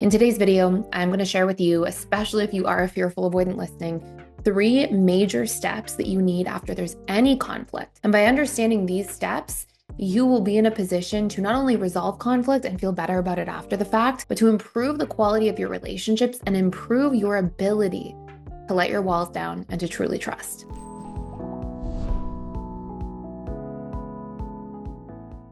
In today's video, I'm going to share with you, especially if you are a fearful avoidant listening, 3 major steps that you need after there's any conflict. And by understanding these steps, you will be in a position to not only resolve conflict and feel better about it after the fact, but to improve the quality of your relationships and improve your ability to let your walls down and to truly trust.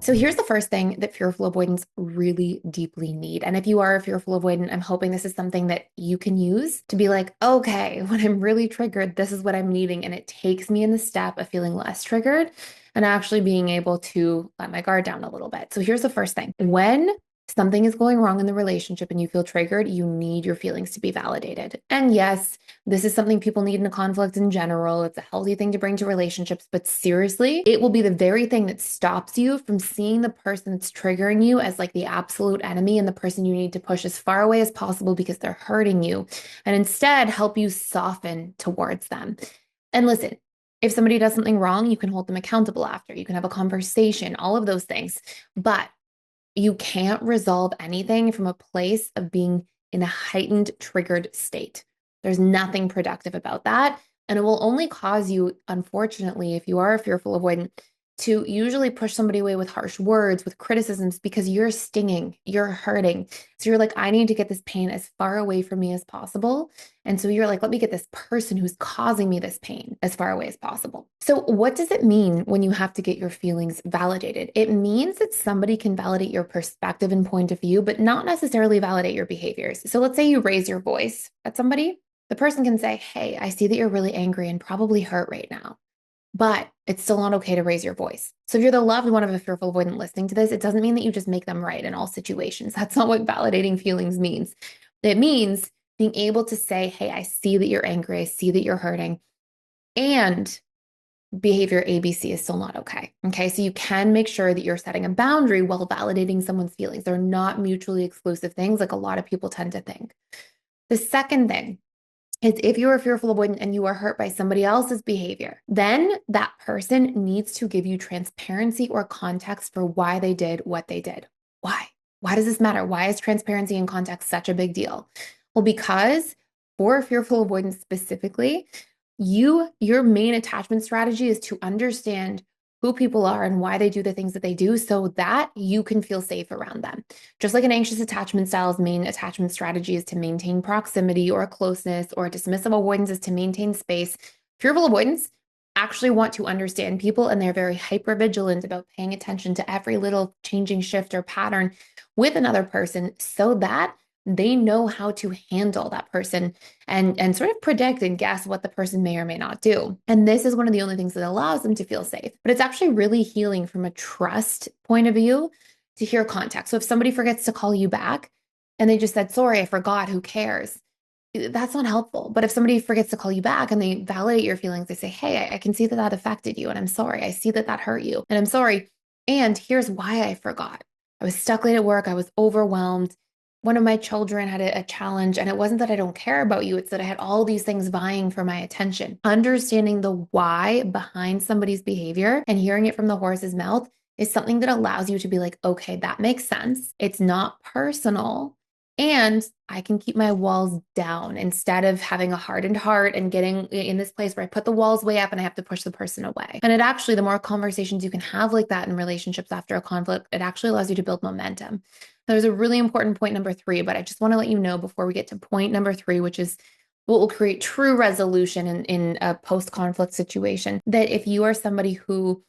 So here's the first thing that fearful avoidants really deeply need. And if you are a fearful avoidant, I'm hoping this is something that you can use to be like, okay, when I'm really triggered, this is what I'm needing. And it takes me in the step of feeling less triggered and actually being able to let my guard down a little bit. So here's the first thing. When something is going wrong in the relationship and you feel triggered, you need your feelings to be validated. And yes, this is something people need in a conflict in general. It's a healthy thing to bring to relationships, but seriously, it will be the very thing that stops you from seeing the person that's triggering you as like the absolute enemy and the person you need to push as far away as possible because they're hurting you, and instead help you soften towards them. And listen, if somebody does something wrong, you can hold them accountable after. You can have a conversation, all of those things. But you can't resolve anything from a place of being in a heightened, triggered state. There's nothing productive about that. And it will only cause you, unfortunately, if you are a fearful avoidant, to usually push somebody away with harsh words, with criticisms, because you're stinging, you're hurting. So you're like, I need to get this pain as far away from me as possible. And so you're like, let me get this person who's causing me this pain as far away as possible. So what does it mean when you have to get your feelings validated? It means that somebody can validate your perspective and point of view, but not necessarily validate your behaviors. So let's say you raise your voice at somebody. The person can say, hey, I see that you're really angry and probably hurt right now, but it's still not okay to raise your voice. So if you're the loved one of a fearful avoidant listening to this, it doesn't mean that you just make them right in all situations. That's not what validating feelings means. It means being able to say, hey, I see that you're angry. I see that you're hurting. And behavior ABC is still not okay. Okay. So you can make sure that you're setting a boundary while validating someone's feelings. They're not mutually exclusive things like a lot of people tend to think. The second thing is if you are fearful avoidant and you are hurt by somebody else's behavior, then that person needs to give you transparency or context for why they did what they did. Why? Why does this matter? Why is transparency and context such a big deal? Well, because for fearful avoidance specifically, your main attachment strategy is to understand who people are and why they do the things that they do so that you can feel safe around them. Just like an anxious attachment style's main attachment strategy is to maintain proximity or closeness, or dismissive avoidance is to maintain space, fearful avoidance actually want to understand people, and they're very hyper vigilant about paying attention to every little changing shift or pattern with another person so that they know how to handle that person and sort of predict and guess what the person may or may not do. And this is one of the only things that allows them to feel safe. But it's actually really healing from a trust point of view to hear context. So if somebody forgets to call you back and they just said, sorry, I forgot, who cares? That's not helpful. But if somebody forgets to call you back and they validate your feelings, they say, hey, I can see that that affected you and I'm sorry. I see that that hurt you and I'm sorry. And here's why I forgot. I was stuck late at work. I was overwhelmed. One of my children had a challenge, and it wasn't that I don't care about you. It's that I had all these things vying for my attention. Understanding the why behind somebody's behavior and hearing it from the horse's mouth is something that allows you to be like, okay, that makes sense. It's not personal. And I can keep my walls down instead of having a hardened heart and getting in this place where I put the walls way up and I have to push the person away. And it actually, the more conversations you can have like that in relationships after a conflict, it actually allows you to build momentum. There's a really important point number 3, but I just want to let you know before we get to point number 3, which is what will create true resolution in a post-conflict situation, that if you are somebody who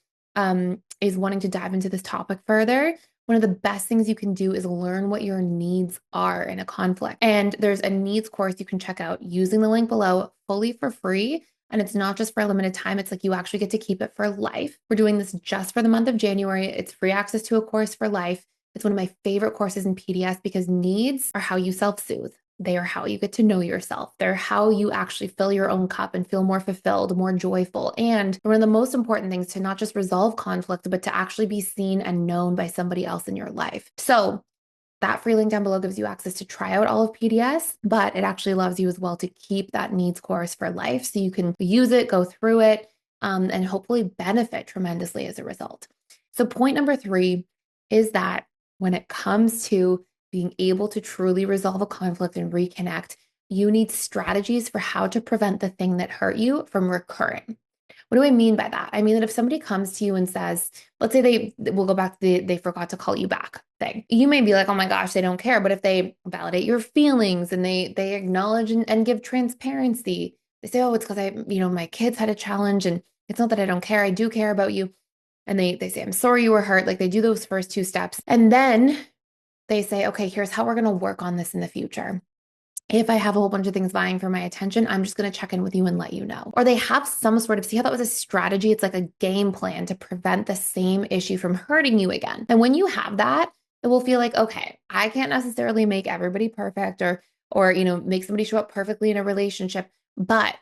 is wanting to dive into this topic further, one of the best things you can do is learn what your needs are in a conflict. And there's a needs course you can check out using the link below fully for free. And it's not just for a limited time. It's like you actually get to keep it for life. We're doing this just for the month of January. It's free access to a course for life. It's one of my favorite courses in PDS because needs are how you self-soothe. They are how you get to know yourself. They're how you actually fill your own cup and feel more fulfilled, more joyful. And one of the most important things to not just resolve conflict, but to actually be seen and known by somebody else in your life. So that free link down below gives you access to try out all of PDS, but it actually allows you as well to keep that needs course for life. So you can use it, go through it, and hopefully benefit tremendously as a result. So point number 3 is that when it comes to being able to truly resolve a conflict and reconnect, you need strategies for how to prevent the thing that hurt you from recurring. What do I mean by that? I mean that if somebody comes to you and says, let's say we'll go back to they forgot to call you back thing. You may be like, oh my gosh, they don't care. But if they validate your feelings and they acknowledge and give transparency, they say, oh, it's because my kids had a challenge and it's not that I don't care. I do care about you. And they say, I'm sorry you were hurt. Like they do those first two steps. And then they say, okay, here's how we're going to work on this in the future. If I have a whole bunch of things vying for my attention, I'm just going to check in with you and let you know. Or they have some sort of, see how that was a strategy? It's like a game plan to prevent the same issue from hurting you again. And when you have that, it will feel like, okay, I can't necessarily make everybody perfect or make somebody show up perfectly in a relationship, but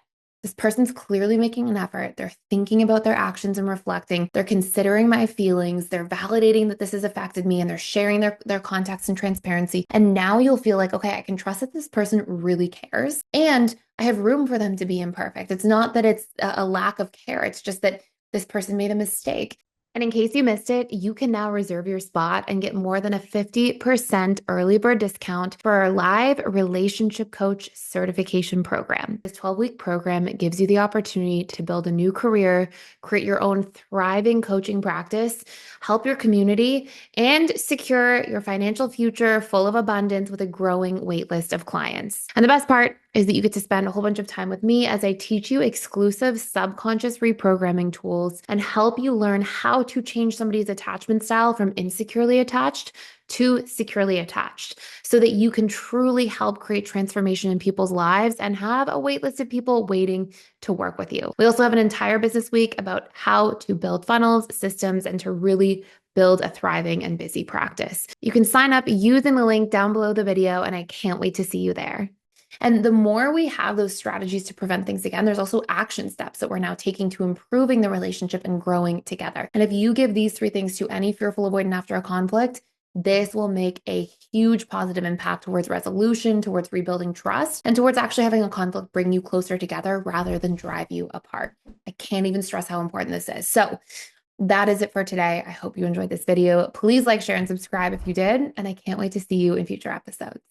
this person's clearly making an effort. They're thinking about their actions and reflecting. They're considering my feelings. They're validating that this has affected me and they're sharing their context and transparency. And now you'll feel like, okay, I can trust that this person really cares and I have room for them to be imperfect. It's not that it's a lack of care. It's just that this person made a mistake. And in case you missed it, you can now reserve your spot and get more than a 50% early bird discount for our live relationship coach certification program. This 12-week program gives you the opportunity to build a new career, create your own thriving coaching practice, help your community, and secure your financial future full of abundance with a growing waitlist of clients. And the best part is that you get to spend a whole bunch of time with me as I teach you exclusive subconscious reprogramming tools and help you learn how to change somebody's attachment style from insecurely attached to securely attached so that you can truly help create transformation in people's lives and have a wait list of people waiting to work with you. We also have an entire business week about how to build funnels, systems, and to really build a thriving and busy practice. You can sign up using the link down below the video, and I can't wait to see you there. And the more we have those strategies to prevent things again, there's also action steps that we're now taking to improving the relationship and growing together. And if you give these 3 things to any fearful avoidant after a conflict, this will make a huge positive impact towards resolution, towards rebuilding trust, and towards actually having a conflict bring you closer together rather than drive you apart. I can't even stress how important this is. So that is it for today. I hope you enjoyed this video. Please like, share, and subscribe if you did, and I can't wait to see you in future episodes.